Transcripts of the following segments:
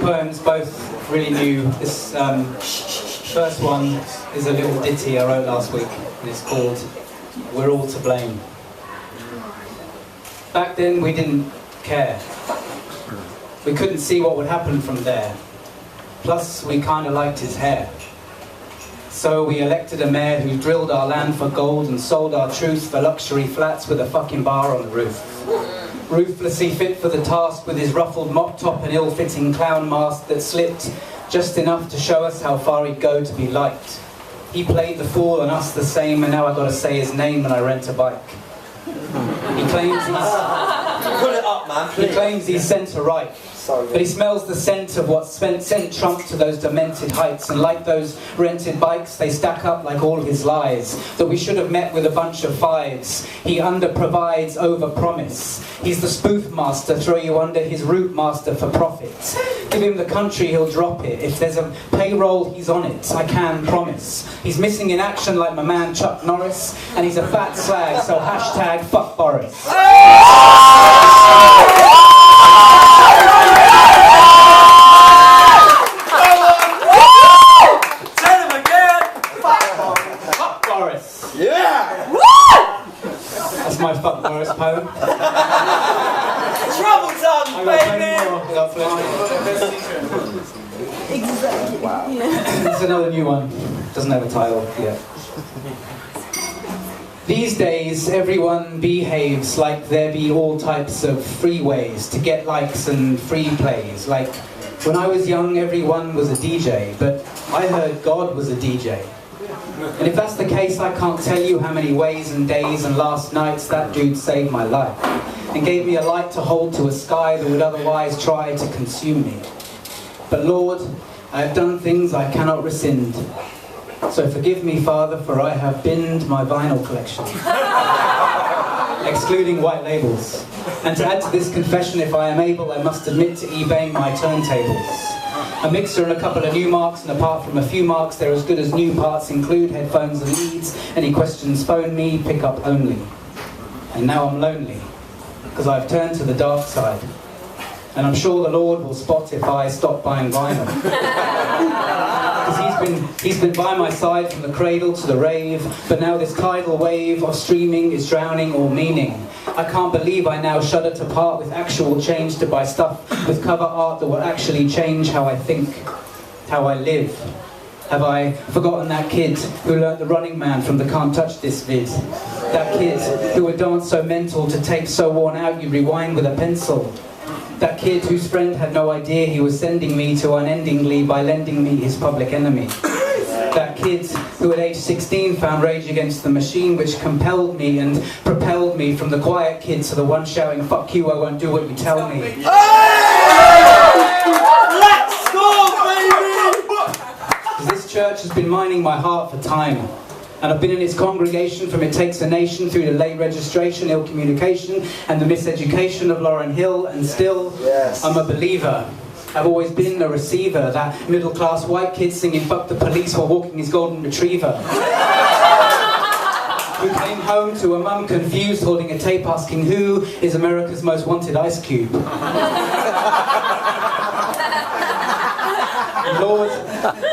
poems, both really new. This first one is a little ditty I wrote last week, and it's called We're All to Blame. Back then we didn't care. We couldn't see what would happen from there. Plus we kind of liked his hair. So we elected a mayor who drilled our land for gold and sold our truth for luxury flats with a fucking bar on the roof. Ruthlessly fit for the task with his ruffled mop top and ill-fitting clown mask that slipped just enough to show us how far he'd go to be liked. He played the fool and us the same, and now I gotta say his name when I rent a bike. He claims he's... Put it up, man, please. He claims he's centre-right. But he smells the scent of what sent Trump to those demented heights, and like those rented bikes, they stack up like all his lies, that we should have met with a bunch of fives. He under-provides, over-promise. He's the spoof master, throw you under his root master for profit. Give him the country, he'll drop it. If there's a payroll, he's on it, I can promise. He's missing in action like my man Chuck Norris, and he's a fat slag, so hashtag fuck Boris. That's my fuck Boris poem. Trouble time, baby! Exactly. Wow. Yeah. There's another new one. Doesn't have a title yet. These days, everyone behaves like there be all types of free ways to get likes and free plays. Like, when I was young, everyone was a DJ, but I heard God was a DJ. And if that's the case, I can't tell you how many ways and days and last nights that dude saved my life and gave me a light to hold to a sky that would otherwise try to consume me. But Lord, I have done things I cannot rescind. So forgive me, Father, for I have binned my vinyl collection, excluding white labels. And to add to this confession, if I am able, I must admit to eBaying my turntables. A mixer and a couple of new marks, and apart from a few marks, they're as good as new parts, include headphones and leads. Any questions, phone me, pick up only. And now I'm lonely, because I've turned to the dark side. And I'm sure the Lord will spot if I stop buying vinyl. Because he's been by my side from the cradle to the rave, but now this tidal wave of streaming is drowning all meaning. I can't believe I now shudder to part with actual change to buy stuff with cover art that will actually change how I think, how I live. Have I forgotten that kid who learnt the Running Man from the Can't Touch This vid? That kid who would dance so mental to tape so worn out you rewind with a pencil? That kid whose friend had no idea he was sending me to unendingly by lending me his public enemy? That kid who at age 16 found Rage Against the Machine, which compelled me and propelled me from the quiet kid to the one shouting, "Fuck you, I won't do what you tell me." Hey! Let's go, baby! This church has been mining my heart for time. And I've been in its congregation from It Takes a Nation through the late registration, ill communication, and the miseducation of Lauryn Hill, and still, yes. I'm a believer. I've always been a receiver, that middle-class white kid singing "Fuck the police" while walking his golden retriever. Who came home to a mum confused, holding a tape asking who is America's most wanted Ice Cube. Lord,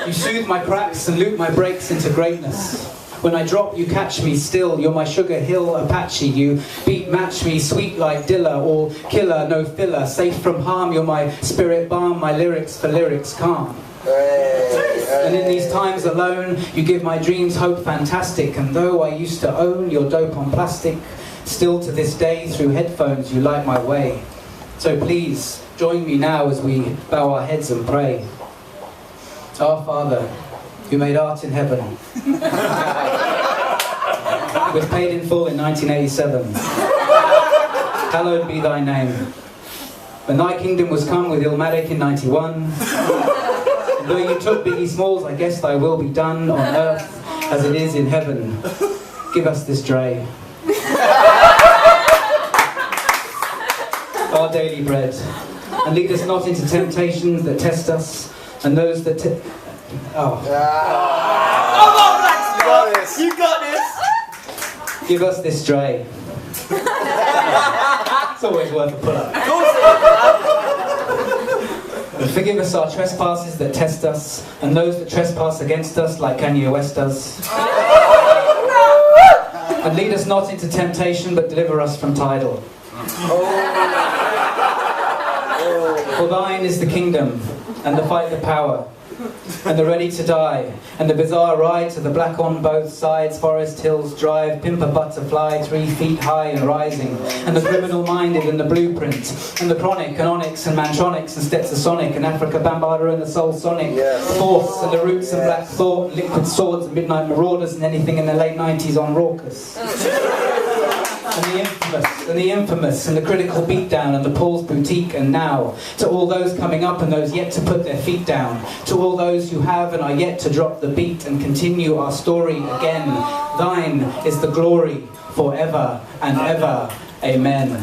you soothe my cracks and loop my breaks into greatness. When I drop, you catch me still. You're my Sugar Hill Apache. You beat match me, sweet like Dilla, all killer, no filler. Safe from harm, you're my spirit balm, my lyrics for lyrics calm. And in these times alone, you give my dreams hope fantastic. And though I used to own your dope on plastic, still to this day, through headphones, you light my way. So please, join me now as we bow our heads and pray. Our Father, who made art in heaven, was paid in full in 1987. Hallowed be thy name. When thy kingdom was come with Illmatic in 91, and though you took Biggie Smalls, I guess thy will be done on earth as it is in heaven. Give us this Dre. Our daily bread. And lead us not into temptations that test us, and those that Come on, Black Star! You got this! Give us this Dre. It's always worth a pull-up. Forgive us our trespasses that test us, and those that trespass against us like Kanye West does. And lead us not into temptation, but deliver us from Tidal. For thine is the kingdom, and the fight the power, and the ready to die, and the bizarre ride to the black on both sides, Forest Hills Drive, pimp a butterfly 3 feet high and rising, and the criminal minded and the blueprint, and the chronic and onyx and mantronics and stetsasonic and Africa Bambaataa and the soul sonic, force and the roots and black thought, liquid swords and midnight marauders and anything in the late 90s on Raucous. And the infamous, and the critical beatdown, and the Paul's Boutique, and now, to all those coming up and those yet to put their feet down, to all those who have and are yet to drop the beat and continue our story again, thine is the glory forever and ever. Amen.